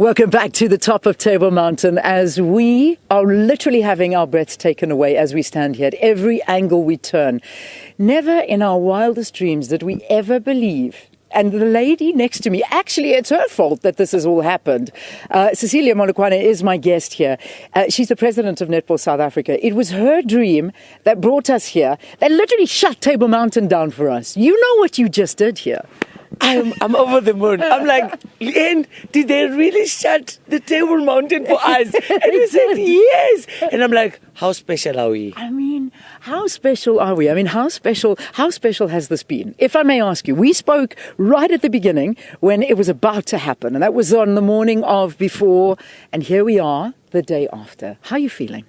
Welcome back to the top of Table Mountain as we are literally having our breaths taken away as we stand here at every angle we turn. Never in our wildest dreams did we ever believe. And the lady next to me, actually, it's her fault that this has all happened. Cecilia Molokwane is my guest here. She's the president of Netball South Africa. It was her dream that brought us here, that literally shut Table Mountain down for us. You know what you just did here. I'm over the moon. I'm like, Leanne, did they really shut the Table Mountain for us? And you said yes. And I'm like, how special are we? I mean, how special are we? I mean, how special has this been? If I may ask you, we spoke right at the beginning when it was about to happen, and that was on the morning of before, and here we are the day after. How are you feeling?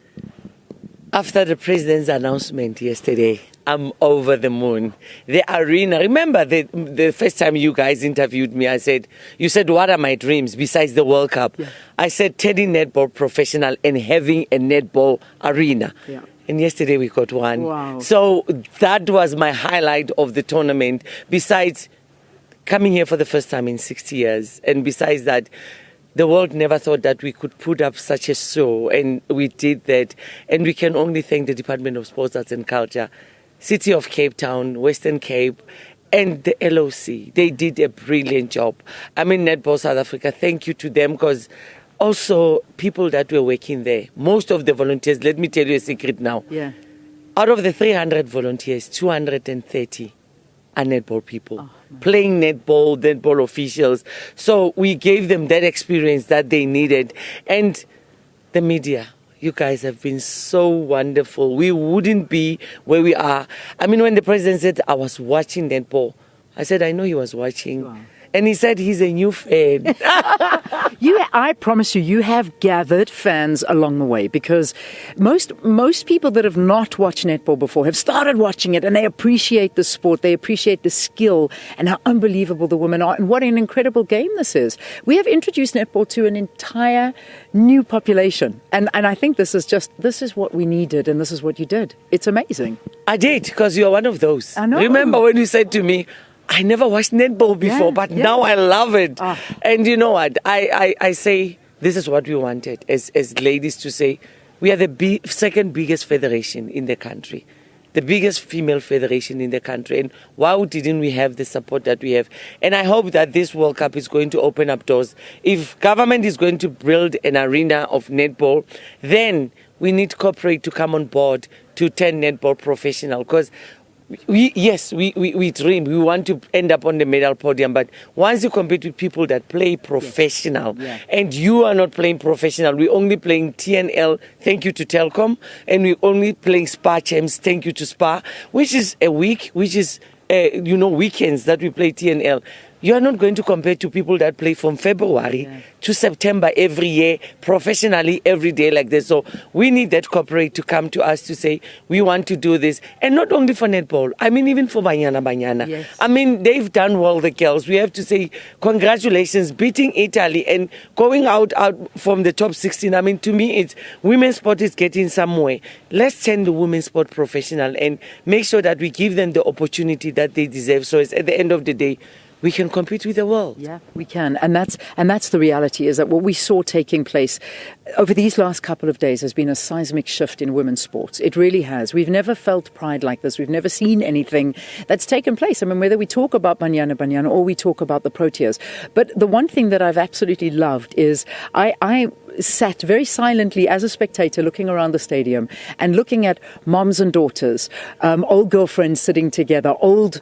After the president's announcement yesterday, I'm over the moon. The arena, remember the first time you guys interviewed me, you said, what are my dreams besides the World Cup? Yeah. I said, turning netball professional and having a netball arena. Yeah. And yesterday we got one. Wow. So that was my highlight of the tournament, besides coming here for the first time in 60 years. And besides that, the world never thought that we could put up such a show, and we did that. And we can only thank the Department of Sports, Arts and Culture, City of Cape Town, Western Cape, and the LOC. They did a brilliant job. I mean, Netball South Africa, thank you to them, because also people that were working there, most of the volunteers, let me tell you a secret now. Yeah. Out of the 300 volunteers, 230 are netball people, playing netball officials. So we gave them that experience that they needed. And the media, you guys have been so wonderful. We wouldn't be where we are. I mean, when the president said, I was watching netball, I said, I know he was watching. Wow. And he said he's a new fan. I promise you have gathered fans along the way, because most people that have not watched netball before have started watching it, and they appreciate the sport, they appreciate the skill and how unbelievable the women are, and what an incredible game this is. We have introduced netball to an entire new population, and I think this is what we needed, and this is what you did. It's amazing. I did, because you're one of those. I know. Remember when you said to me, I never watched netball before, but now I love it. And you know what? I say this is what we wanted as ladies to say. We are the second biggest federation in the country, the biggest female federation in the country. And why didn't we have the support that we have? And I hope that this World Cup is going to open up doors. If government is going to build an arena of netball, then we need corporate to come on board to turn netball professional, because we dream, we want to end up on the medal podium, but once you compete with people that play professional, and you are not playing professional, we're only playing TNL, thank you to Telkom, and we're only playing Spa Champs, thank you to Spa, which is a week, which is weekends that we play TNL. You are not going to compare to people that play from February to September every year, professionally every day like this. So we need that corporate to come to us to say, we want to do this. And not only for netball, I mean, even for Banyana. Yes. I mean, they've done well, the girls. We have to say, congratulations, beating Italy and going out from the top 16. I mean, to me, it's women's sport is getting somewhere. Let's turn the women's sport professional and make sure that we give them the opportunity that they deserve. So it's at the end of the day, we can compete with the world. Yeah, we can. And that's the reality, is that what we saw taking place over these last couple of days has been a seismic shift in women's sports. It really has. We've never felt pride like this. We've never seen anything that's taken place. I mean, whether we talk about Banyana or we talk about the Proteas. But the one thing that I've absolutely loved is I sat very silently as a spectator looking around the stadium and looking at moms and daughters, old girlfriends sitting together, old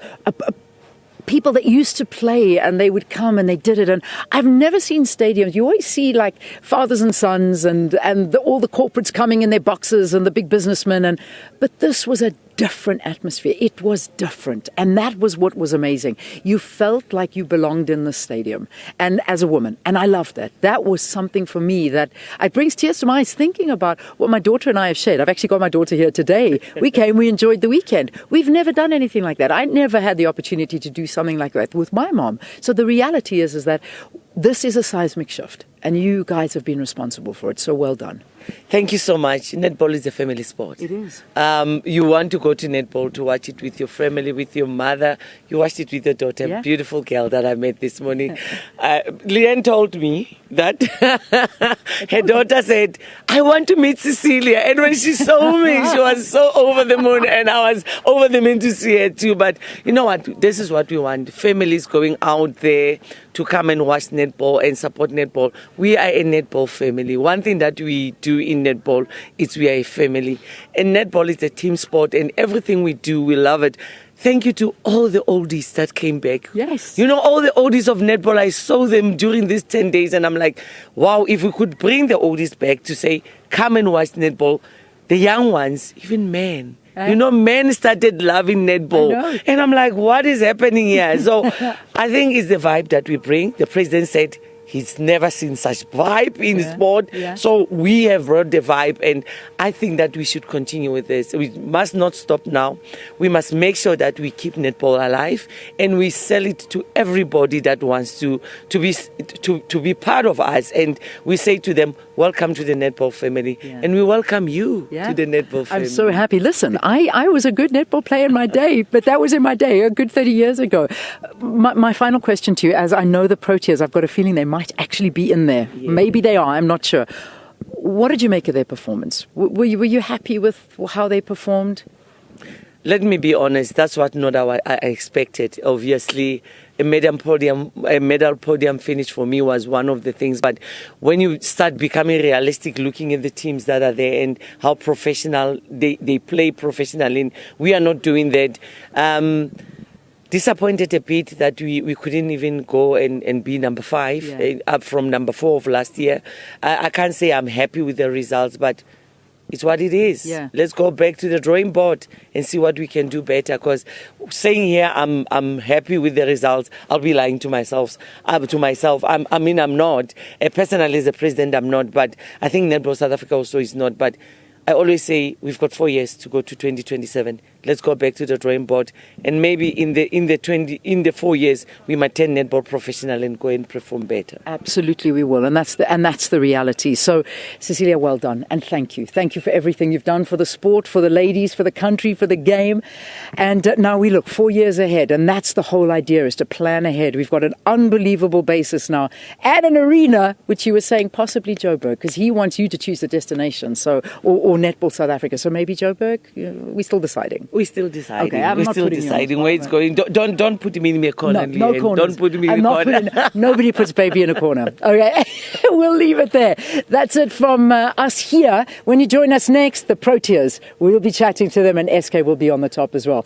people that used to play, and they would come and they did it. And I've never seen stadiums. You always see like fathers and sons and all the corporates coming in their boxes and the big businessmen. But this was a different atmosphere. It was different. And that was what was amazing. You felt like you belonged in the stadium, and as a woman. And I loved that. That was something for me that it brings tears to my eyes thinking about what my daughter and I have shared. I've actually got my daughter here today. We came, we enjoyed the weekend. We've never done anything like that. I never had the opportunity to do something like that with my mom. So the reality is that this is a seismic shift, and you guys have been responsible for it. So well done. Thank you so much. Netball is a family sport. It is. You want to go to netball to watch it with your family, with your mother. You watched it with your daughter, Yeah. beautiful girl that I met this morning. Leanne told me that her daughter said, I want to meet Cecilia. And when she saw me, she was so over the moon, and I was over the moon to see her too. But you know what? This is what we want. Families going out there to come and watch netball and support netball. We are a netball family. One thing that we do in netball is we are a family. And netball is a team sport, and everything we do, we love it. Thank you to all the oldies that came back. Yes. You know, all the oldies of netball, I saw them during these 10 days, and I'm like, wow, if we could bring the oldies back to say, come and watch netball, the young ones, even men. You know, men started loving netball. And I'm like, what is happening here? So I think it's the vibe that we bring. The president said he's never seen such vibe in sport. Yeah. So we have brought the vibe, and I think that we should continue with this. We must not stop now. We must make sure that we keep netball alive, and we sell it to everybody that wants to be part of us. And we say to them, welcome to the netball family. And we welcome you to the netball family. I'm so happy. Listen, I was a good netball player in my day, but that was in my day, a good 30 years ago. My final question to you, as I know the Proteas, I've got a feeling they might actually be in there. Yeah. Maybe they are, I'm not sure. What did you make of their performance? Were you happy with how they performed? Let me be honest, that's what not I expected. Obviously, a medal podium finish for me was one of the things. But when you start becoming realistic, looking at the teams that are there and how professional they play professionally, we are not doing that. Disappointed a bit that we couldn't even go and be number 5, up from number 4 of last year. I can't say I'm happy with the results, but it's what it is. Yeah. Let's go back to the drawing board and see what we can do better. Because saying here I'm happy with the results, I'll be lying to myself. I'm not. Personally, as a president, I'm not. But I think Netball South Africa also is not. But I always say we've got 4 years to go to 2027. Let's go back to the drawing board, and maybe in the 4 years we might turn netball professional and go and perform better. Absolutely, we will, and that's the reality. So, Cecilia, well done, and thank you for everything you've done for the sport, for the ladies, for the country, for the game. And now we look 4 years ahead, and that's the whole idea: is to plan ahead. We've got an unbelievable basis now, and an arena, which you were saying possibly Joburg, because he wants you to choose the destination. So, or Netball South Africa. So maybe Joburg. We're still deciding. We're still deciding. Okay, We're still deciding where it's going. Don't put me in a corner. No corners. Don't put me in a corner. Nobody puts baby in a corner. Okay, we'll leave it there. That's it from us here. When you join us next, the Proteas, we'll be chatting to them, and SK will be on the top as well.